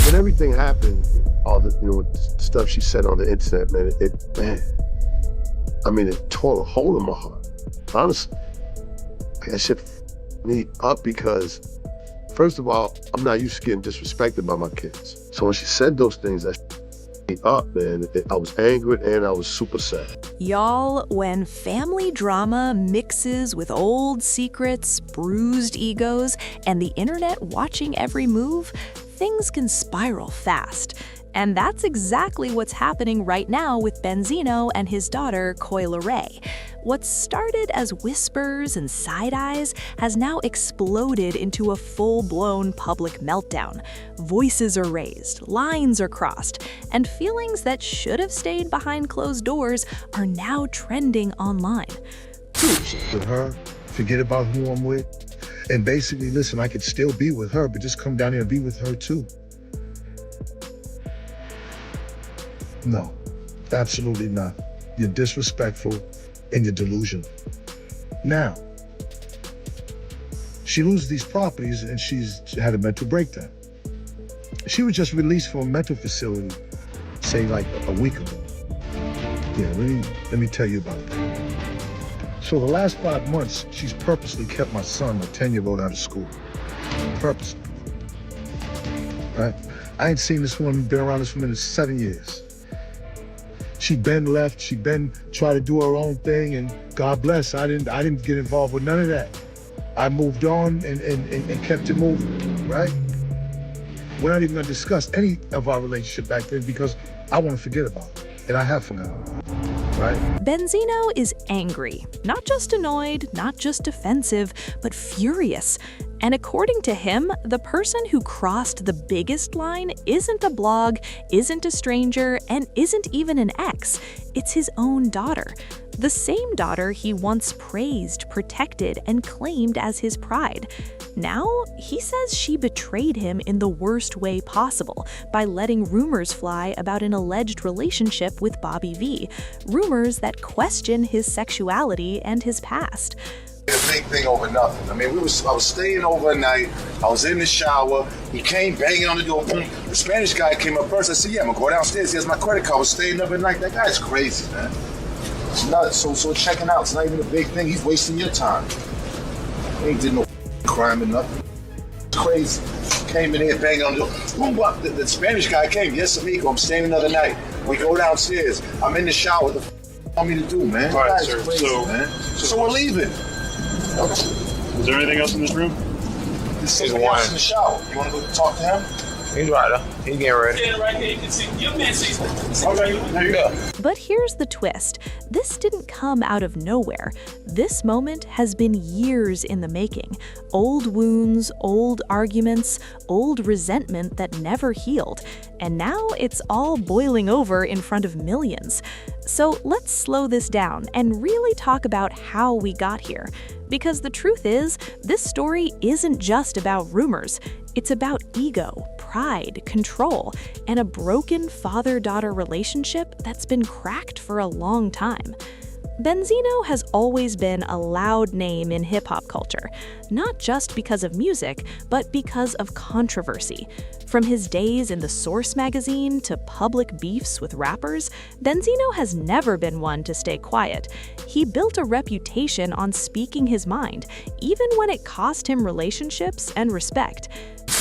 When everything happened, all the stuff she said on the internet, man, it tore a hole in my heart. Honestly, that shit f***ed me up because, first of all, I'm not used to getting disrespected by my kids. So when she said those things, that f***ed me up, man. I was angry and I was super sad. Y'all, when family drama mixes with old secrets, bruised egos, and the internet watching every move, things can spiral fast. And that's exactly what's happening right now with Benzino and his daughter, Coi Leray. What started as whispers and side eyes has now exploded into a full-blown public meltdown. Voices are raised, lines are crossed, and feelings that should have stayed behind closed doors are now trending online. With her, forget about who I'm with, and basically, listen, I could still be with her, but just come down here and be with her too. No, absolutely not. You're disrespectful and you're delusional. Now, she loses these properties and she's had a mental breakdown. She was just released from a mental facility, say like a week ago. Yeah, let me tell you about that. So the last 5 months, she's purposely kept my son, a 10-year-old, out of school. Purposely. Right? I ain't seen this woman, been around this woman in 7 years. She been left, she been try to do her own thing, and God bless, I didn't get involved with none of that. I moved on and kept it moving, right? We're not even gonna discuss any of our relationship back then because I wanna forget about it, and I have forgotten, right? Benzino is angry, not just annoyed, not just defensive, but furious. And according to him, the person who crossed the biggest line isn't a blog, isn't a stranger, and isn't even an ex. It's his own daughter. The same daughter he once praised, protected, and claimed as his pride. Now, he says she betrayed him in the worst way possible by letting rumors fly about an alleged relationship with Bobby V. Rumors that question his sexuality and his past. A big thing over nothing. I mean, I was staying overnight. I was in the shower. He came banging on the door. Boom. The Spanish guy came up first. I said, "Yeah, I'm gonna go downstairs. He has my credit card. I was staying overnight." That guy's crazy, man. It's nuts. So checking out. It's not even a big thing. He's wasting your time. He ain't did no crime or nothing. It's crazy. Came in here banging on the door. Boom, up. The Spanish guy came. Yes, amigo. I'm staying another night. We go downstairs. I'm in the shower. What the f*** you want me to do, man? All right, That guy's sir. crazy, man. So we're leaving. Is there anything else in this room? There's somebody else in the shower. You want to go talk to him? He's right there. He's getting ready. Standing right here, you can see your man sees. Okay, there you go. But here's the twist. This didn't come out of nowhere. This moment has been years in the making. Old wounds, old arguments, old resentment that never healed. And now it's all boiling over in front of millions. So let's slow this down and really talk about how we got here. Because the truth is, this story isn't just about rumors. It's about ego, pride, control, and a broken father-daughter relationship that's been cracked for a long time. Benzino has always been a loud name in hip-hop culture, not just because of music, but because of controversy. From his days in the Source magazine to public beefs with rappers, Benzino has never been one to stay quiet. He built a reputation on speaking his mind, even when it cost him relationships and respect.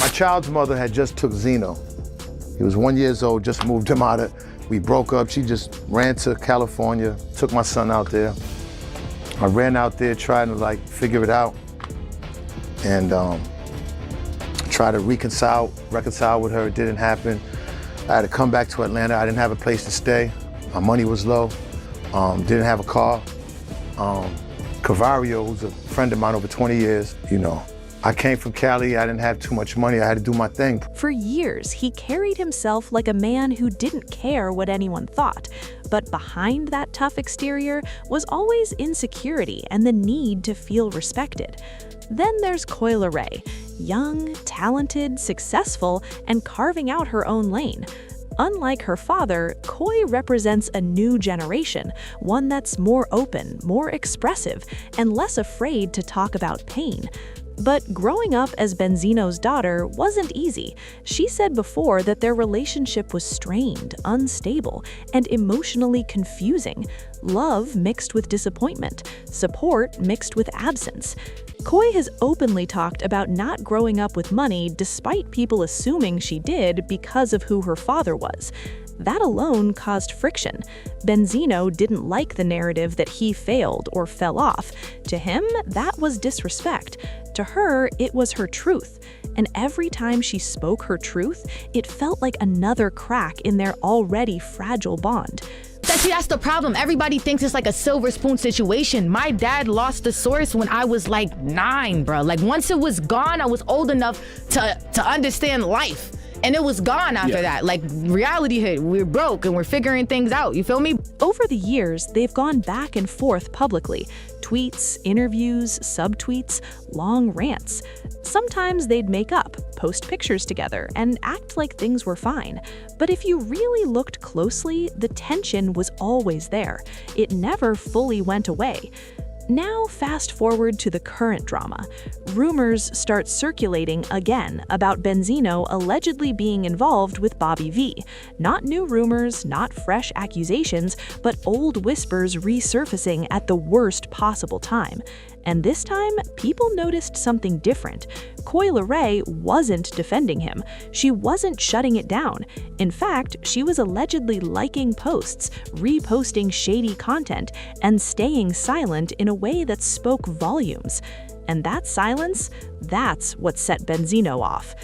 My child's mother had just took Zeno. He was 1 year old, just moved him out of. We broke up. She just ran to California, took my son out there. I ran out there trying to figure it out and try to reconcile with her. It didn't happen. I had to come back to Atlanta. I didn't have a place to stay. My money was low. Didn't have a car. Cavario, who's a friend of mine over 20 years, I came from Cali, I didn't have too much money, I had to do my thing. For years, he carried himself like a man who didn't care what anyone thought. But behind that tough exterior was always insecurity and the need to feel respected. Then there's Coi Leray, young, talented, successful, and carving out her own lane. Unlike her father, Coi represents a new generation, one that's more open, more expressive, and less afraid to talk about pain. But growing up as Benzino's daughter wasn't easy. She said before that their relationship was strained, unstable, and emotionally confusing. Love mixed with disappointment, support mixed with absence. Coi has openly talked about not growing up with money despite people assuming she did because of who her father was. That alone caused friction. Benzino didn't like the narrative that he failed or fell off. To him, that was disrespect. To her, it was her truth. And every time she spoke her truth, it felt like another crack in their already fragile bond. See, that's the problem. Everybody thinks it's like a silver spoon situation. My dad lost the source when I was like 9, bro. Like once it was gone, I was old enough to understand life. And it was gone after that. Like reality hit, we're broke and we're figuring things out, you feel me? Over the years, they've gone back and forth publicly. Tweets, interviews, subtweets, long rants. Sometimes they'd make up, post pictures together, and act like things were fine. But if you really looked closely, the tension was always there. It never fully went away. Now fast forward to the current drama. Rumors start circulating again about Benzino allegedly being involved with Bobby V. Not new rumors, not fresh accusations, but old whispers resurfacing at the worst possible time. And this time, people noticed something different. Coi Leray wasn't defending him. She wasn't shutting it down. In fact, she was allegedly liking posts, reposting shady content, and staying silent in a way that spoke volumes. And that silence, that's what set Benzino off.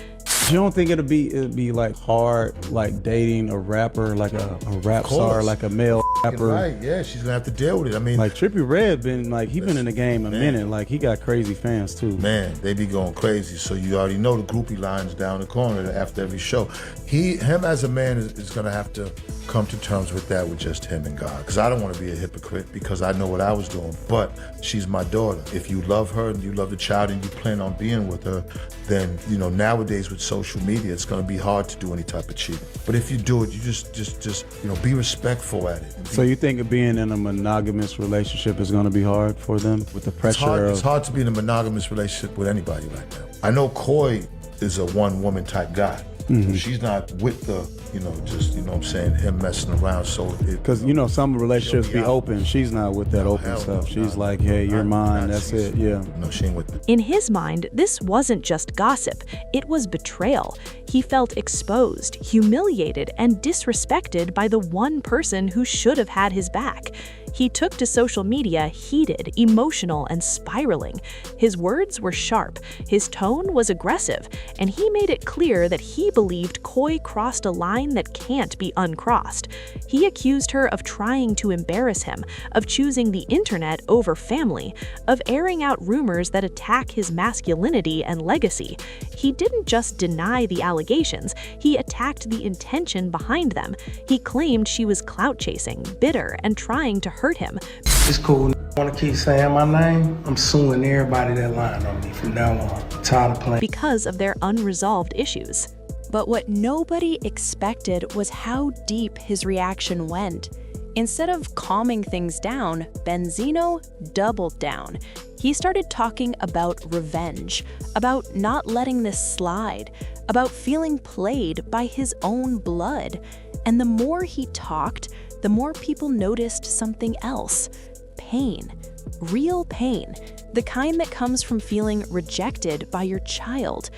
You don't think it'd be like hard, like dating a rapper, like a rap star, like a male rapper? Right, yeah, she's gonna have to deal with it. I mean, like Trippie Redd been like he been in the game a minute. Like he got crazy fans too. Man, they be going crazy. So you already know the groupie lines down the corner after every show. Him as a man is gonna have to come to terms with that with just him and God. Because I don't want to be a hypocrite because I know what I was doing. But she's my daughter. If you love her and you love the child and you plan on being with her, then nowadays with social media, it's gonna be hard to do any type of cheating. But if you do it, you just be respectful at it. So you think of being in a monogamous relationship is gonna be hard for them with the pressure? It's hard to be in a monogamous relationship with anybody right now. I know Coi is a one-woman type guy. Mm-hmm. She's not with the, him messing around. So because some relationships be open. She's not with that open stuff. She's like, hey, you're mine. That's it. Yeah. No, she ain't with it. In his mind, this wasn't just gossip. It was betrayal. He felt exposed, humiliated, and disrespected by the one person who should have had his back. He took to social media heated, emotional, and spiraling. His words were sharp, his tone was aggressive, and he made it clear that he believed Coi crossed a line that can't be uncrossed. He accused her of trying to embarrass him, of choosing the internet over family, of airing out rumors that attack his masculinity and legacy. He didn't just deny the allegations, he attacked the intention behind them. He claimed she was clout chasing, bitter, and trying to hurt him. It's cool. Want to keep saying my name? I'm suing everybody that lied on me from now on. I'm tired of playing. Because of their unresolved issues. But what nobody expected was how deep his reaction went. Instead of calming things down, Benzino doubled down. He started talking about revenge, about not letting this slide, about feeling played by his own blood. And the more he talked, the more people noticed something else. Pain. Real pain. The kind that comes from feeling rejected by your child.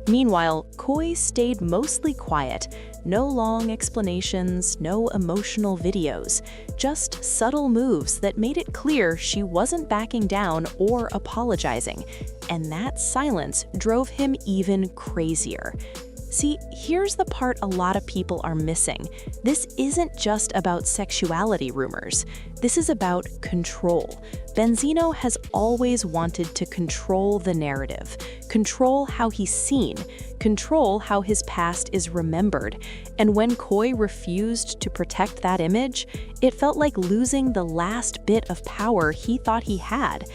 Meanwhile, Coi stayed mostly quiet. No long explanations, no emotional videos. Just subtle moves that made it clear she wasn't backing down or apologizing. And that silence drove him even crazier. See, here's the part a lot of people are missing. This isn't just about sexuality rumors. This is about control. Benzino has always wanted to control the narrative, control how he's seen, control how his past is remembered. And when Coi refused to protect that image, it felt like losing the last bit of power he thought he had.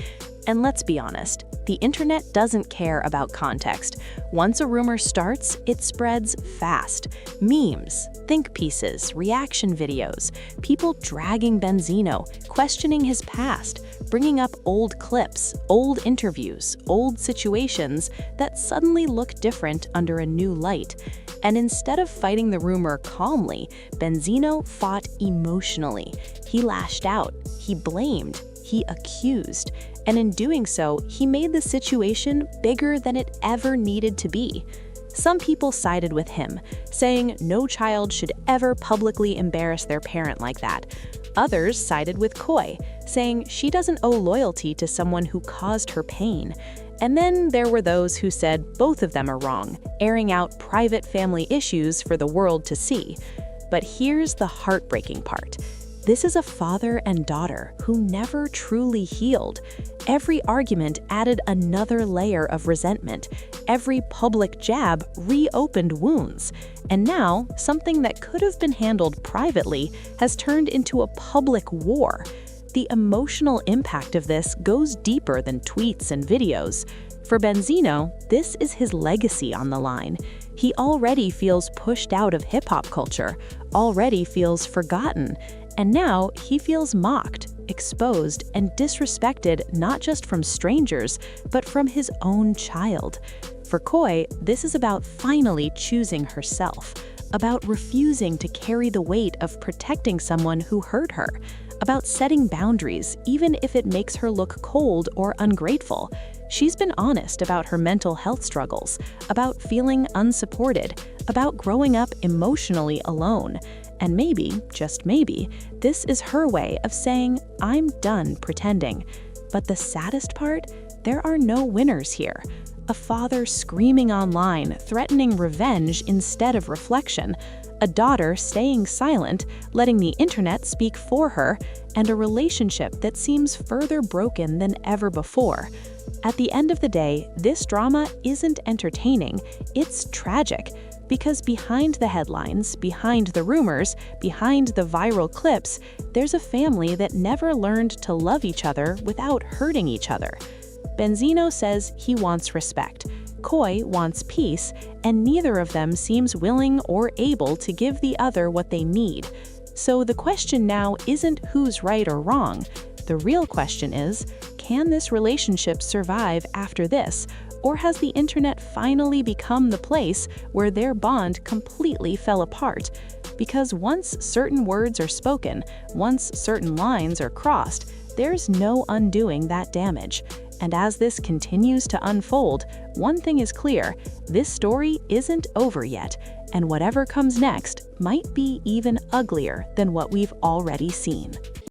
And let's be honest, the internet doesn't care about context. Once a rumor starts, it spreads fast. Memes, think pieces, reaction videos, people dragging Benzino, questioning his past, bringing up old clips, old interviews, old situations that suddenly look different under a new light. And instead of fighting the rumor calmly, Benzino fought emotionally. He lashed out, he blamed, he accused, and in doing so, he made the situation bigger than it ever needed to be. Some people sided with him, saying no child should ever publicly embarrass their parent like that. Others sided with Coi, saying she doesn't owe loyalty to someone who caused her pain. And then there were those who said both of them are wrong, airing out private family issues for the world to see. But here's the heartbreaking part. This is a father and daughter who never truly healed. Every argument added another layer of resentment. Every public jab reopened wounds. And now, something that could have been handled privately has turned into a public war. The emotional impact of this goes deeper than tweets and videos. For Benzino, this is his legacy on the line. He already feels pushed out of hip-hop culture, already feels forgotten, and now he feels mocked, exposed, and disrespected not just from strangers, but from his own child. For Coi, this is about finally choosing herself, about refusing to carry the weight of protecting someone who hurt her, about setting boundaries even if it makes her look cold or ungrateful. She's been honest about her mental health struggles, about feeling unsupported, about growing up emotionally alone. And maybe, just maybe, this is her way of saying, I'm done pretending. But the saddest part? There are no winners here. A father screaming online, threatening revenge instead of reflection, a daughter staying silent, letting the internet speak for her, and a relationship that seems further broken than ever before. At the end of the day, this drama isn't entertaining, it's tragic. Because behind the headlines, behind the rumors, behind the viral clips, there's a family that never learned to love each other without hurting each other. Benzino says he wants respect. Coi wants peace, and neither of them seems willing or able to give the other what they need. So the question now isn't who's right or wrong. The real question is, can this relationship survive after this? Or has the internet finally become the place where their bond completely fell apart? Because once certain words are spoken, once certain lines are crossed, there's no undoing that damage. And as this continues to unfold, one thing is clear, this story isn't over yet, and whatever comes next might be even uglier than what we've already seen.